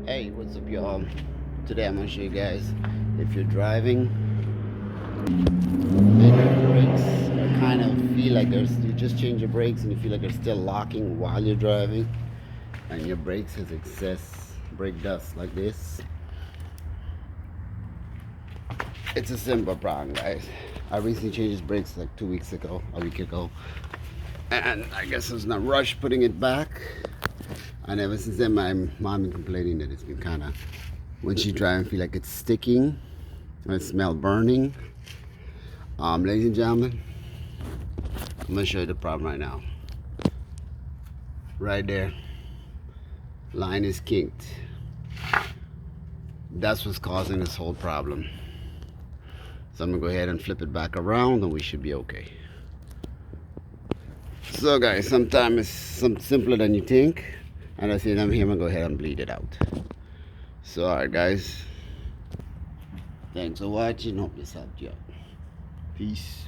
Hey, what's up, y'all? Today I'm gonna show you guys if you're driving and your brakes are kind of feel like there's you just change your brakes and you feel like they're still locking while you're driving, and your brakes has excess brake dust like this. It's a simple problem, guys. I recently changed his brakes like 2 weeks ago, a week ago, and I guess there's no rush putting it back. And ever since then, my mom been complaining that it's been kind of, when she's driving, feel like it's sticking. I smell burning. Ladies and gentlemen, I'm gonna show you the problem right now. Right there, line is kinked. That's what's causing this whole problem. So I'm gonna go ahead and flip it back around, and we should be okay. So, guys, sometimes it's some simpler than you think, and I see them here. I'm gonna go ahead and bleed it out. So, alright, guys. Thanks for watching. Hope this helped you out. Peace.